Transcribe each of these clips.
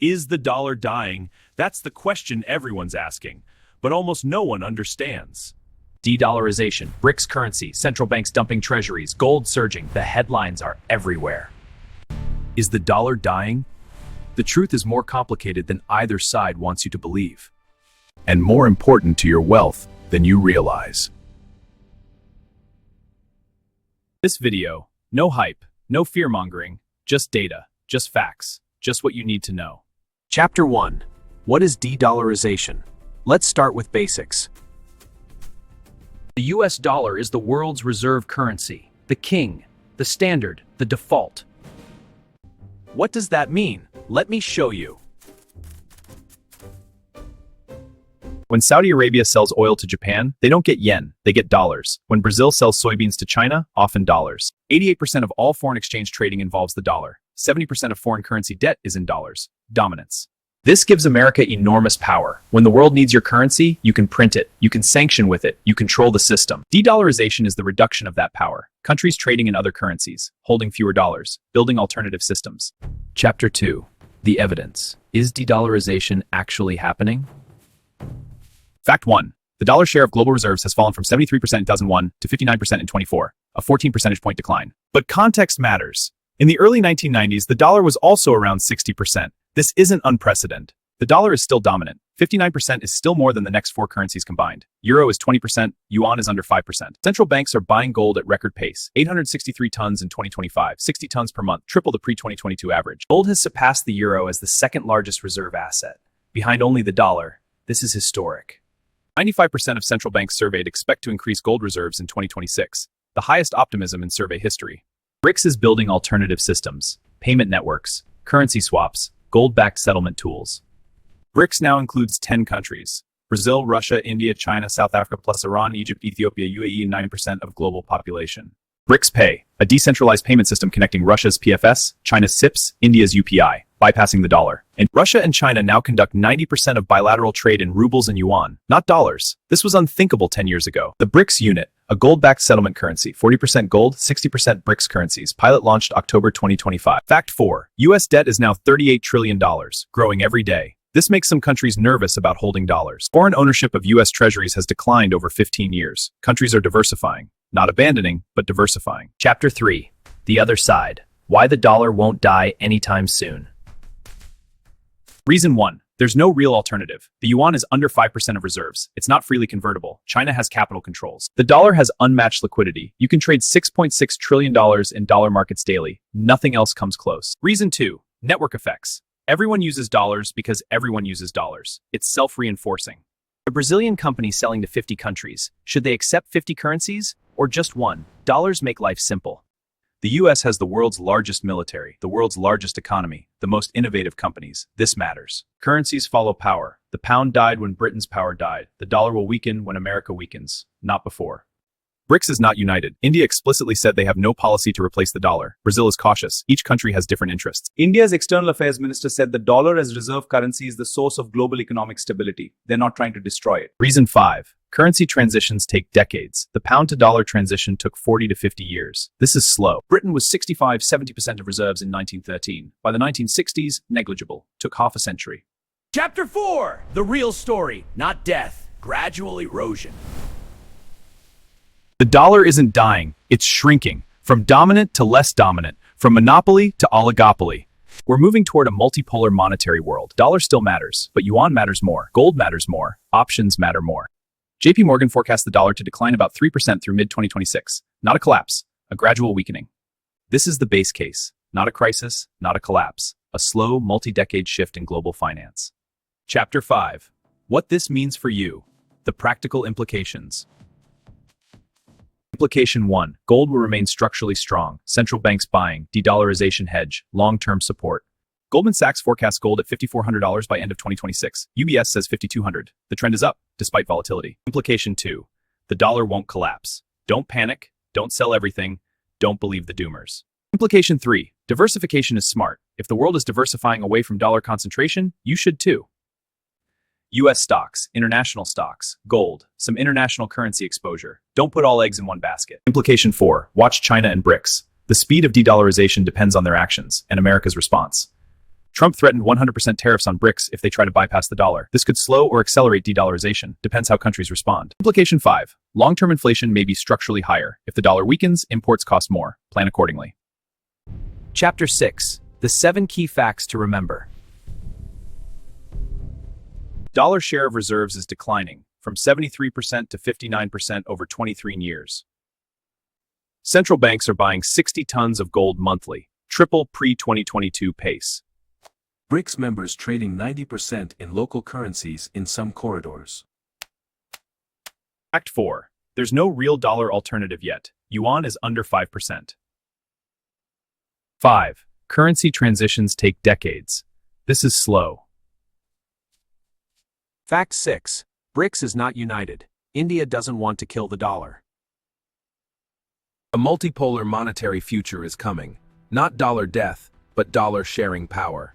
Is the dollar dying? That's the question everyone's asking, but almost no one understands. De-dollarization, BRICS currency, central banks dumping treasuries, gold surging. The headlines are everywhere. Is the dollar dying? The truth is more complicated than either side wants you to believe, and more important to your wealth than you realize. This video, no hype, no fear-mongering, just data, just facts, just what you need to know. Chapter 1. What is de-dollarization? Let's start with basics. The US dollar is the world's reserve currency, the king, the standard, the default. What does that mean? Let me show you. When Saudi Arabia sells oil to Japan, they don't get yen, they get dollars. When Brazil sells soybeans to China, often dollars. 88% of all foreign exchange trading involves the dollar. 70% of foreign currency debt is in dollars. Dominance. This gives America enormous power. When the world needs your currency, you can print it, you can sanction with it, you control the system. De-dollarization is the reduction of that power. Countries trading in other currencies, holding fewer dollars, building alternative systems. Chapter 2. The evidence. Is de-dollarization actually happening? Fact 1. The dollar share of global reserves has fallen from 73% in 2001 to 59% in 24, a 14 percentage point decline. But context matters. In the early 1990s, the dollar was also around 60%. This isn't unprecedented. The dollar is still dominant. 59% is still more than the next four currencies combined. Euro is 20%, yuan is under 5%. Central banks are buying gold at record pace. 863 tons in 2025, 60 tons per month, triple the pre-2022 average. Gold has surpassed the euro as the second largest reserve asset, behind only the dollar. This is historic. 95% of central banks surveyed expect to increase gold reserves in 2026, the highest optimism in survey history. BRICS is building alternative systems, payment networks, currency swaps, gold-backed settlement tools. BRICS now includes 10 countries: Brazil, Russia, India, China, South Africa, plus Iran, Egypt, Ethiopia, UAE, and 9% of global population. BRICS Pay, a decentralized payment system connecting Russia's PFS, China's CIPS, India's UPI, bypassing the dollar. And Russia and China now conduct 90% of bilateral trade in rubles and yuan, not dollars. This was unthinkable 10 years ago. The BRICS unit, a gold-backed settlement currency, 40% gold, 60% BRICS currencies, pilot launched October 2025. Fact 4. US debt is now $38 trillion, growing every day. This makes some countries nervous about holding dollars. Foreign ownership of US treasuries has declined over 15 years. Countries are diversifying. Not abandoning, but diversifying. Chapter 3. The other side. Why the dollar won't die anytime soon. Reason 1. There's no real alternative. The yuan is under 5% of reserves. It's not freely convertible. China has capital controls. The dollar has unmatched liquidity. You can trade $6.6 trillion in dollar markets daily. Nothing else comes close. Reason 2. Network effects. Everyone uses dollars because everyone uses dollars. It's self-reinforcing. A Brazilian company selling to 50 countries. Should they accept 50 currencies or just one? Dollars make life simple. The US has the world's largest military, the world's largest economy, the most innovative companies. This matters. Currencies follow power. The pound died when Britain's power died. The dollar will weaken when America weakens, not before. BRICS is not united. India explicitly said they have no policy to replace the dollar. Brazil is cautious. Each country has different interests. India's External Affairs Minister said the dollar as reserve currency is the source of global economic stability. They're not trying to destroy it. Reason 5. Currency transitions take decades. The pound to dollar transition took 40 to 50 years. This is slow. Britain was 65-70% of reserves in 1913. By the 1960s, negligible. Took half a century. Chapter 4. The real story, not death. Gradual erosion. The dollar isn't dying. It's shrinking. From dominant to less dominant. From monopoly to oligopoly. We're moving toward a multipolar monetary world. Dollar still matters, but yuan matters more. Gold matters more. Options matter more. JP Morgan forecasts the dollar to decline about 3% through mid-2026. Not a collapse, a gradual weakening. This is the base case. Not a crisis, not a collapse. A slow, multi-decade shift in global finance. Chapter 5. What this means for you. The practical implications. Implication 1. Gold will remain structurally strong. Central banks buying. De-dollarization hedge. Long-term support. Goldman Sachs forecasts gold at $5,400 by end of 2026. UBS says $5,200. The trend is up, despite volatility. Implication 2. The dollar won't collapse. Don't panic. Don't sell everything. Don't believe the doomers. Implication 3. Diversification is smart. If the world is diversifying away from dollar concentration, you should too. US stocks, international stocks, gold, some international currency exposure. Don't put all eggs in one basket. Implication 4. Watch China and BRICS. The speed of de-dollarization depends on their actions and America's response. Trump threatened 100% tariffs on BRICS if they try to bypass the dollar. This could slow or accelerate de-dollarization, depends how countries respond. Implication 5. Long-term inflation may be structurally higher. If the dollar weakens, imports cost more. Plan accordingly. Chapter 6. The 7 key facts to remember. Dollar share of reserves is declining, from 73% to 59% over 23 years. Central banks are buying 60 tons of gold monthly, triple pre-2022 pace. BRICS members trading 90% in local currencies in some corridors. Fact 4. There's no real dollar alternative yet. Yuan is under 5%. 5. Currency transitions take decades. This is slow. Fact 6. BRICS is not united. India doesn't want to kill the dollar. A multipolar monetary future is coming. Not dollar death, but dollar sharing power.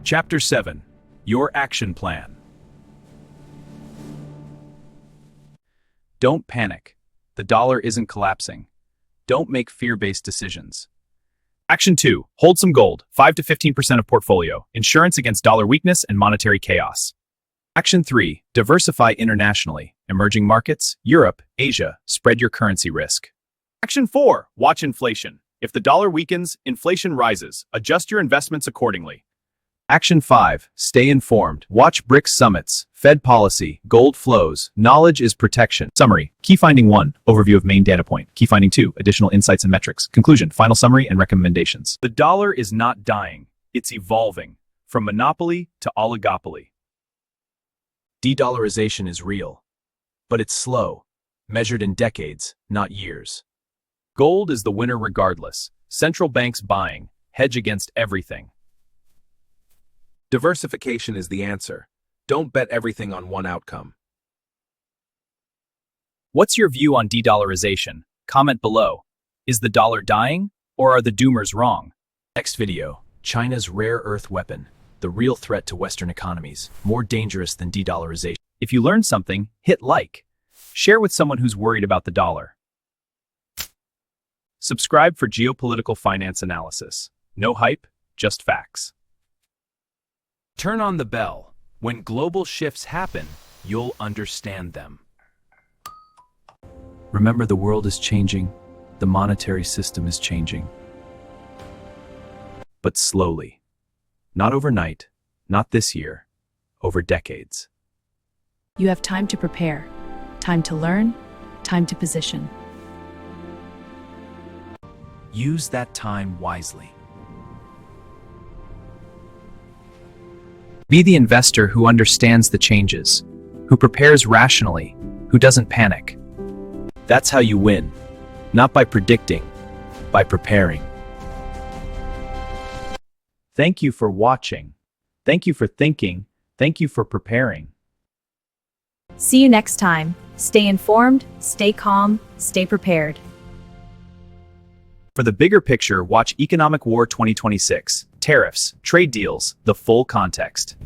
Chapter 7. Your action plan. Don't panic. The dollar isn't collapsing. Don't make fear-based decisions. Action 2. Hold some gold, 5 to 15% of portfolio, insurance against dollar weakness and monetary chaos. Action 3. Diversify internationally. Emerging markets, Europe, Asia, spread your currency risk. Action 4. Watch inflation. If the dollar weakens, inflation rises. Adjust your investments accordingly. Action 5. Stay informed. Watch BRICS summits, Fed policy, gold flows. Knowledge is protection. Summary. Key finding 1. Overview of main data point. Key finding 2. Additional insights and metrics. Conclusion. Final summary and recommendations. The dollar is not dying. It's evolving. From monopoly to oligopoly. De-dollarization is real. But it's slow. Measured in decades, not years. Gold is the winner regardless. Central banks buying. Hedge against everything. Diversification is the answer. Don't bet everything on one outcome. What's your view on de-dollarization? Comment below. Is the dollar dying, or are the doomers wrong? Next video. China's rare earth weapon. The real threat to Western economies. More dangerous than de-dollarization. If you learned something, hit like. Share with someone who's worried about the dollar. Subscribe for geopolitical finance analysis. No hype, just facts. Turn on the bell. When global shifts happen, you'll understand them. Remember, the world is changing. The monetary system is changing. But slowly. Not overnight, not this year, over decades. You have time to prepare, time to learn, time to position. Use that time wisely. Be the investor who understands the changes, who prepares rationally, who doesn't panic. That's how you win. Not by predicting, by preparing. Thank you for watching. Thank you for thinking. Thank you for preparing. See you next time. Stay informed, stay calm, stay prepared. For the bigger picture, watch Economic War 2026, tariffs, trade deals, the full context.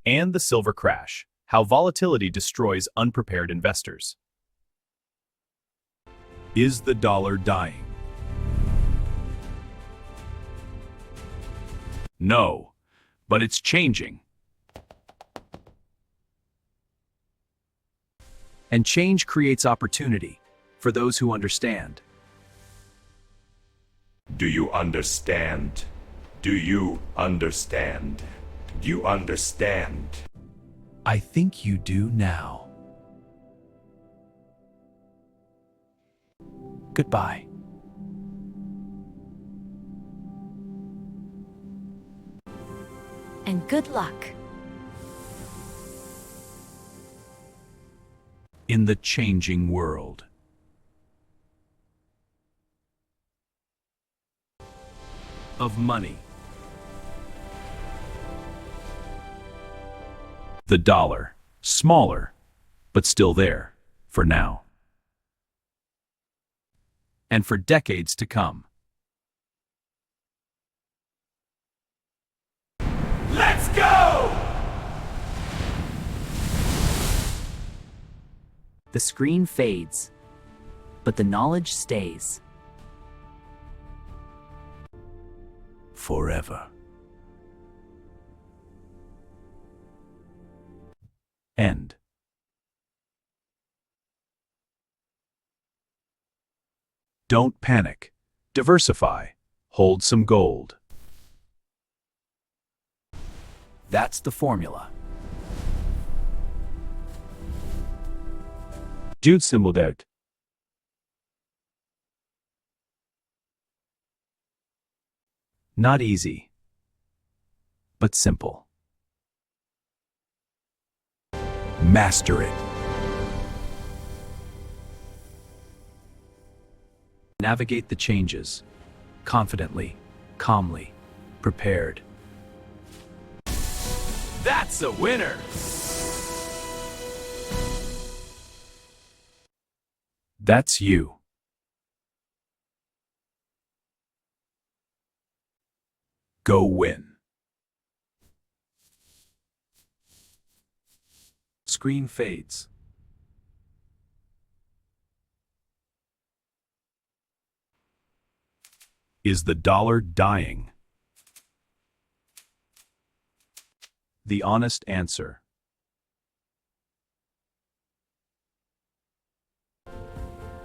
And the silver crash, how volatility destroys unprepared investors. Is the dollar dying? No, but it's changing. And change creates opportunity for those who understand. Do you understand? Do you understand? Do you understand? I think you do now. Goodbye. And good luck. In the changing world. Of money. The dollar, smaller, but still there, for now. And for decades to come. Let's go! The screen fades, but the knowledge stays. Forever. End. Don't panic. Diversify. Hold some gold. That's the formula. Jude symbol out. Not easy, but simple. Master it. Navigate the changes, confidently, calmly, prepared. That's a winner! That's you. Go win. Screen fades. Is the dollar dying? The honest answer.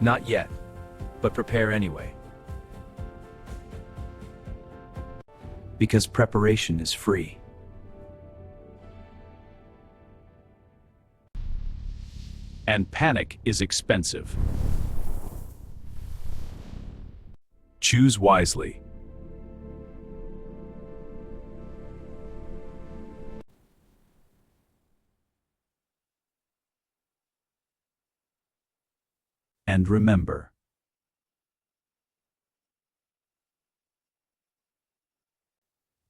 Not yet, but prepare anyway. Because preparation is free. And panic is expensive. Choose wisely. And remember,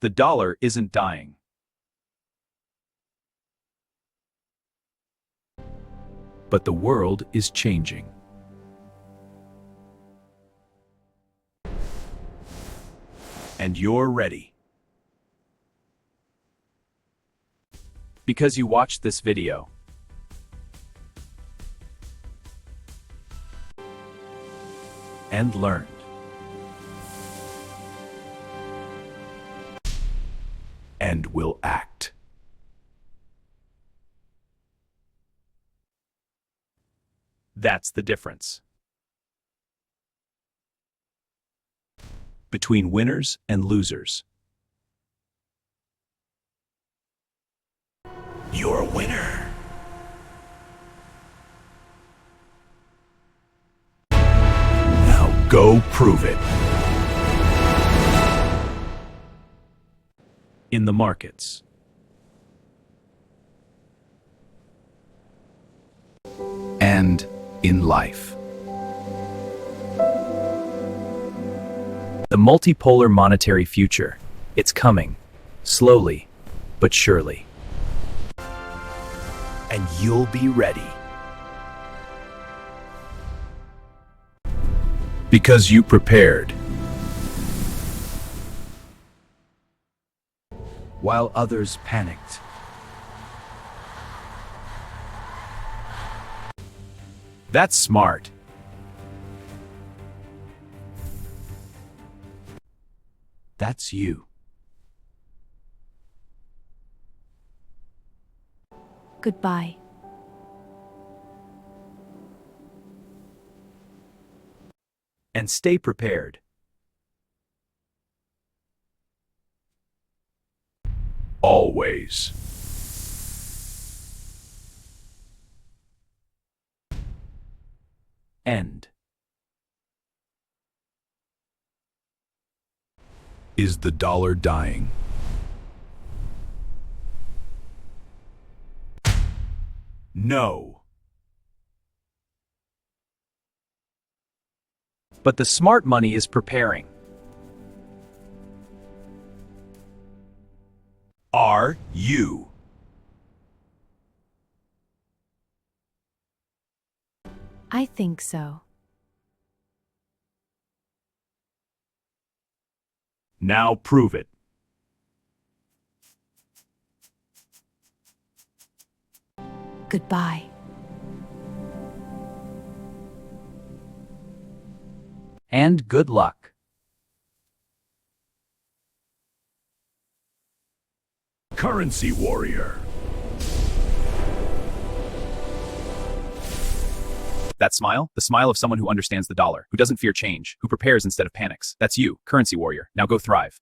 the dollar isn't dying. But the world is changing. And you're ready. Because you watched this video. And learned. And will act. That's the difference between winners and losers. You're a winner. Now go prove it. In the markets. And in life. The multipolar monetary future. It's coming. Slowly, but surely. And you'll be ready. Because you prepared. While others panicked. That's smart. That's you. Goodbye. And stay prepared. Always. End. Is the dollar dying? No. But the smart money is preparing. Are you? I think so. Now prove it. Goodbye. And good luck. Currency warrior. That smile? The smile of someone who understands the dollar, who doesn't fear change, who prepares instead of panics. That's you, currency warrior. Now go thrive.